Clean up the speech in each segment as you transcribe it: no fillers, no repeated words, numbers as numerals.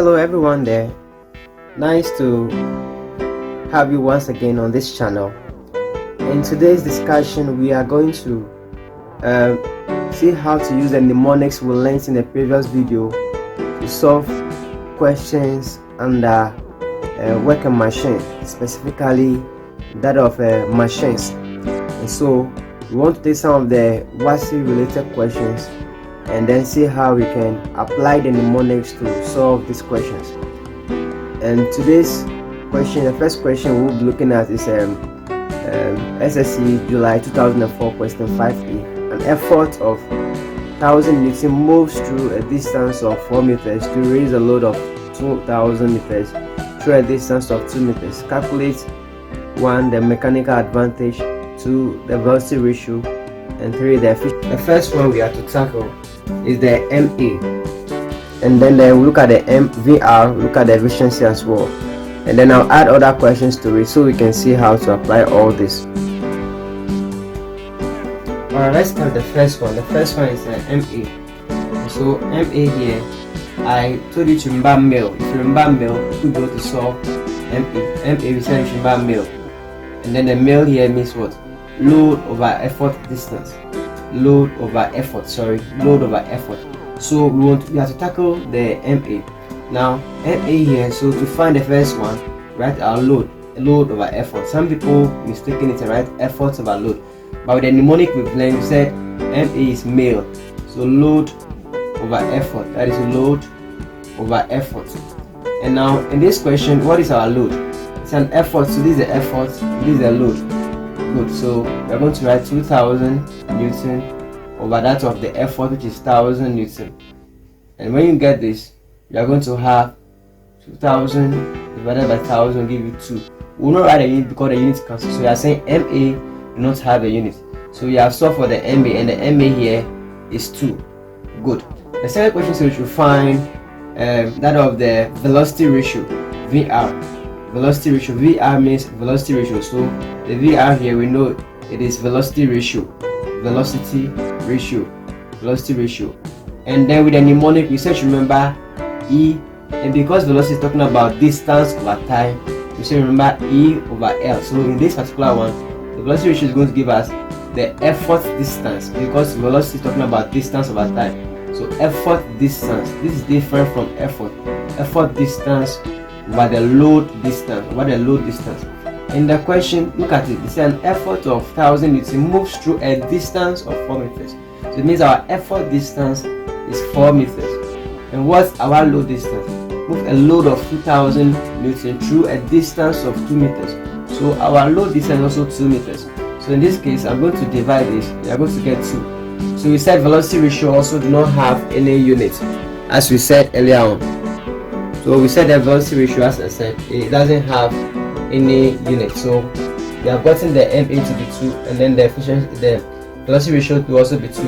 Hello everyone there. Nice to have you once again on this channel. In today's discussion, we are going to see how to use the mnemonics we learned in the previous video to solve questions under working machine, specifically that of machines. And so we want to take some of the WASI related questions and then see how we can apply the mnemonics to solve these questions. And today's question, the first question we'll be looking at is SSC July 2004 question 5A. An effort of 1000 Newton moves through a distance of 4 meters to raise a load of 2000 meters through a distance of 2 meters. Calculate 1. The mechanical advantage, 2. the velocity ratio, and 3. the efficiency. The first one we have to tackle is the M.A, and then we look at the M.V.R, look at the efficiency as well, and then I'll add other questions to it so we can see how to apply all this. Alright, let's start with the first one. The first one is the M.A. So M.A here, I told you to remember mil. If you remember mil, you could go to solve M.A. M.A, we said you should remember mil, and then the mil here means what? Load over effort distance. Load over effort, so we have to tackle the M.A. Now M.A here, so to find the first one, write our load over effort. Some people mistaken it and write effort over load, but with the mnemonic we've learned, we said M.A is mil, so load over effort, that is load over effort. And now in this question, what is our load? It's an effort, so this is the effort, this is the load. Good, so we're going to write 2000 Newton over that of the effort, which is 1000 Newton. And when you get this, you are going to have 2000 divided by 1000 give you 2. We will not write a unit because the unit cancels. So you are saying MA do not have a unit. So you have solved for the MA, and the MA here is 2. Good. The second question is we should find that of the velocity ratio, VR. Velocity ratio, VR means velocity ratio. So the VR here, we know it is velocity ratio. And then with the mnemonic, we said remember E, and because velocity is talking about distance over time, we should remember E over L. So in this particular one, the velocity ratio is going to give us the effort distance, because velocity is talking about distance over time. So effort distance, this is different from effort distance over the load distance, In the question, look at it. It's an effort of 1000 Newton moves through a distance of 4 meters. So it means our effort distance is 4 meters. And what's our load distance? Move a load of 2000 Newton through a distance of 2 meters. So our load distance is also 2 meters. So in this case, I'm going to divide this. We are going to get 2. So we said velocity ratio also do not have any unit, as we said earlier on. So we said the velocity ratio, as I said, it doesn't have any unit. So we have gotten the MA to be 2, and then the velocity ratio to also be 2.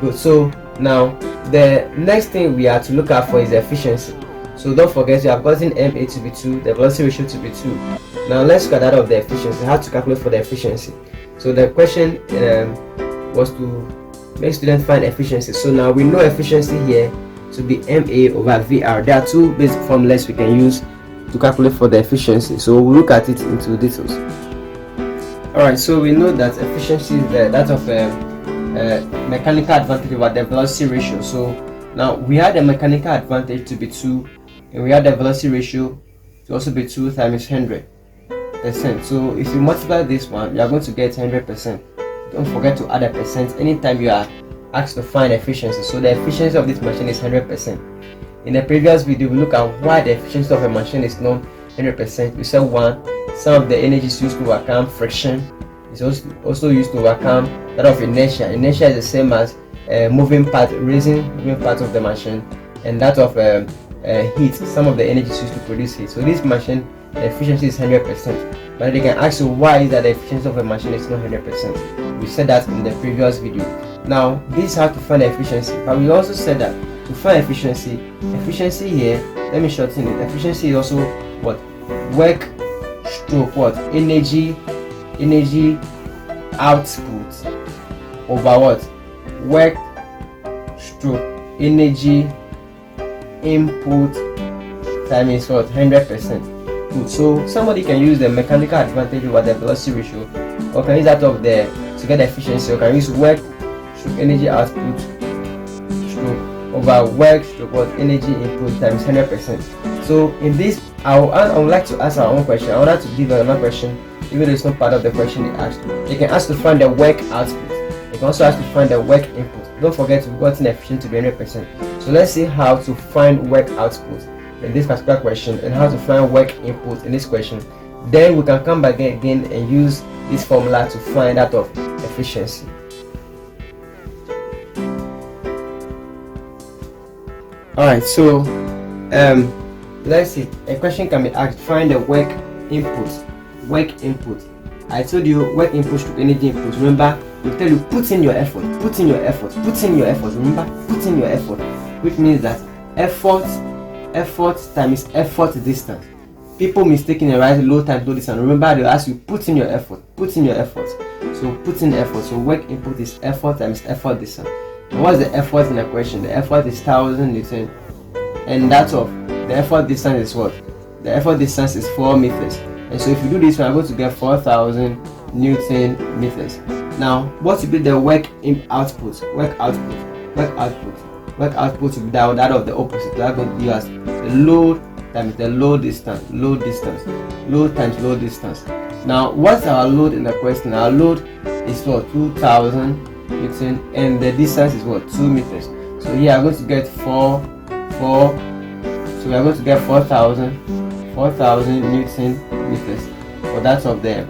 Good. So now the next thing we have to look at for is the efficiency. So don't forget, you have gotten MA to be 2, the velocity ratio to be 2. Now let's look at that of the efficiency, how to calculate for the efficiency. So the question was to make students find efficiency. So now we know efficiency here to be MA over VR. There are two basic formulas we can use to calculate for the efficiency. So we'll look at it into details. Alright, so we know that efficiency is that of mechanical advantage over the velocity ratio. So now we had the mechanical advantage to be 2, and we had the velocity ratio to also be 2 times 100%. So if you multiply this one, you are going to get 100%. Don't forget to add a percent anytime you are asked to find efficiency. So the efficiency of this machine is 100%. In the previous video, we look at why the efficiency of a machine is not 100%. We said 1, some of the energy is used to overcome friction. It's also used to overcome that of inertia. Inertia is the same as raising moving part of the machine, and that of heat. Some of the energy is used to produce heat. So this machine, the efficiency is 100%. But they can ask you why is that the efficiency of a machine is not 100%. We said that in the previous video. Now this is how to find efficiency, but we also said that to find efficiency here, let me shorten it. Efficiency is also what? Work stroke what? Energy output over what? Work stroke energy input times what? 100%. Good. So somebody can use the mechanical advantage over the velocity ratio, or can use that of the to get the efficiency, or can use work stroke energy output stroke over work stroke what energy input times 100%. So in this, I would like to ask our own question. I would like to give another question, even though it's not part of the question they asked. They can ask to find the work output. They can also ask to find the work input. Don't forget we've gotten efficiency to be 100%. So let's see how to find work output in this particular question and how to find work input in this question. Then we can come back again and use this formula to find out of efficiency. Alright, so let's see. A question can be asked, find the work input. Work input. I told you work input to energy input. Remember, we tell you put in your effort, put in your effort, put in your effort. Remember, put in your effort, which means that effort times effort distance. People mistakenly write low times low distance. Remember, they'll ask you put in your effort, put in your effort. So put in effort. So work input is effort times effort distance. And what's the effort in the question? The effort is 1000 Newton, and that of the effort distance is what? The effort distance is 4 meters. And so if you do this, we are going to get 4000 Newton meters. Now, what will be the work output? Work output will be that of the opposite. That going to give us the load times the load distance. Load times load distance. Now, what's our load in the question? Our load is what? 2000 Newton, and the distance is what? 2 meters. So here I'm going to get 4. So we are going to get 4000 Newton meters for that of the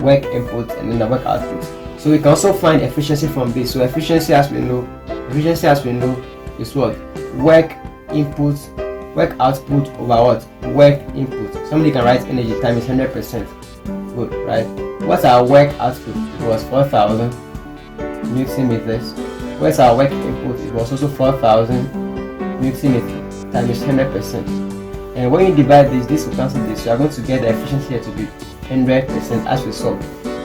work input and then the work output. So we can also find efficiency from this. So efficiency as we know is what? Work input, work output over what? Work input. Somebody can write energy times 100%. Good, right? What's our work output? It was 4000 Newton meters. What's our work input? It was also 4000 Newton meters times 100%. And when you divide this will cancel this. So you are going to get the efficiency here to be 100% as we solve.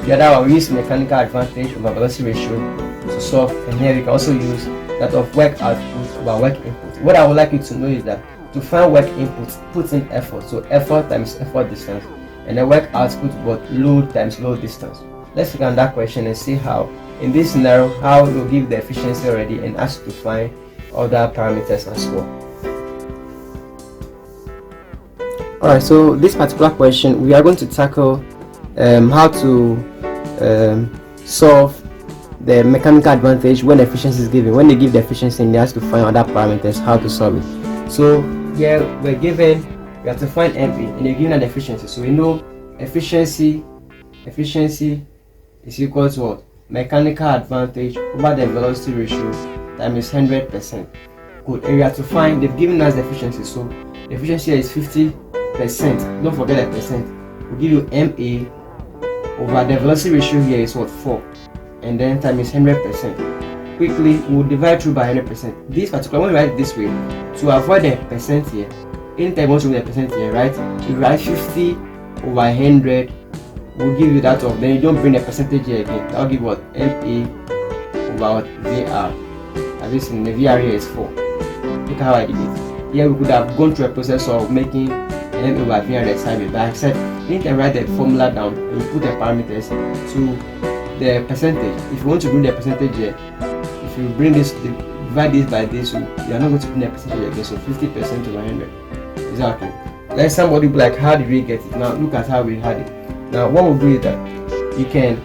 The other one, we use mechanical advantage over velocity ratio to solve, and here we can also use that of work output over work input. What I would like you to know is that to find work input, put in effort. So effort times effort distance, and the work output but load times load distance. Let's look at that question and see how, in this scenario, how we'll give the efficiency already and ask to find other parameters as well. Alright, so this particular question we are going to tackle how to solve the mechanical advantage when efficiency is given. When they give the efficiency and they ask to find other parameters, how to solve it. So here we have to find M.A and they're given an efficiency. So we know efficiency is equal to what? Mechanical advantage over the velocity ratio times 100%. Good. And we have to find, they've given us the efficiency. So the efficiency here is 50%. Don't forget the percent. We'll give you M.A over the velocity ratio here is what? 4, and then times 100%. Quickly, we'll divide through by 100%. This particular, when we write it this way, to avoid the percent here, anytime you want to write the percent here, right? If you write 50 over 100, we'll give you that of, then you don't bring the percentage here again. That'll give what? M.A over what? V.R. As you see, the V.R here is 4. Look how I did it. Here we could have gone through a process of making M over V.R the side, but I said you can write the formula down and you put the parameters to the percentage. If you want to bring the percentage here, if you bring this, divide this by this, you are not going to bring the percentage again. So 50% over 100. Is that okay? Let somebody be like, how did we get it? Now look at how we had it. Now what we'll do is that you can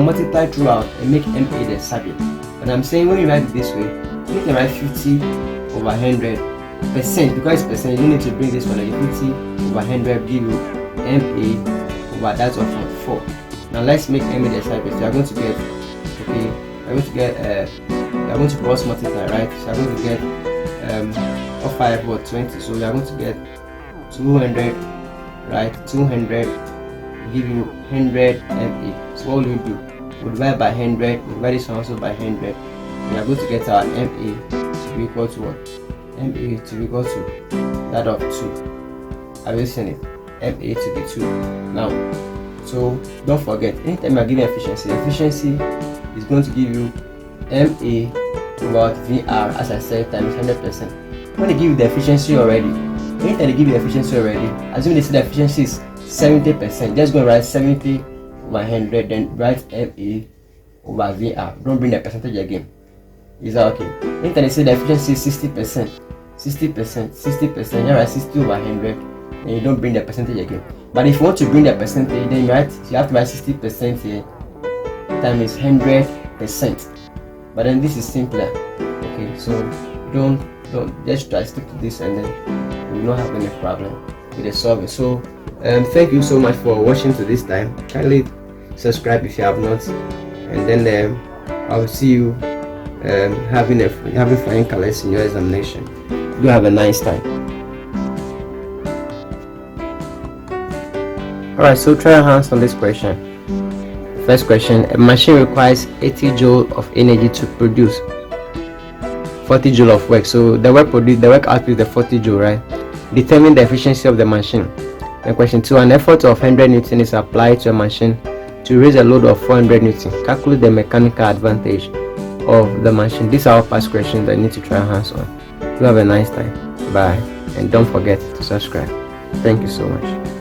multiply throughout and make M.A the subject. But I'm saying when you write it this way, you can write 50 over 100%, because it's percent, you don't need to bring this one again. 50 over 100 give you M.A over that of 4. Now let's make M.A the subject. So we are going to get, okay, we are going to cross multiply, right? So we are going to get 5 or 20. So we are going to get 200, right? 200 give you 100 M.A. So what will we do? We'll divide by 100, we'll divide this one also by 100. We are going to get our M.A to be equal to what? M.A to be equal to that of 2. Have you seen it? M.A to be 2. Now, so don't forget, anytime you are giving efficiency is going to give you M.A over V.R, as I said, times 100%. when they give you the efficiency already, anytime they give you the efficiency already, assuming they say the efficiency is 70%, just go and write 70 over 100, then write M.A over V.R. Don't bring the percentage again. Is that okay? Anytime they say the efficiency is 60%, 60%, you write 60 over 100, and you don't bring the percentage again. But if you want to bring the percentage, then you have to write 60% here times 100%. But then this is simpler. Okay, so don't just try stick to this, and then you will not have any problem with the solving. So thank you so much for watching to this time. Kindly subscribe if you have not, and then I'll see you having flying colors in your examination. Do have a nice time. Alright, so try your hands on this question. First question: a machine requires 80 joule of energy to produce 40 joule of work. So the work output is the 40 joule, right? Determine the efficiency of the machine. And question 2: an effort of 100 Newton is applied to a machine to raise a load of 400 Newton. Calculate the mechanical advantage of the machine. These are all past questions that you need to try your hands on. You have a nice time. Bye, and don't forget to subscribe. Thank you so much.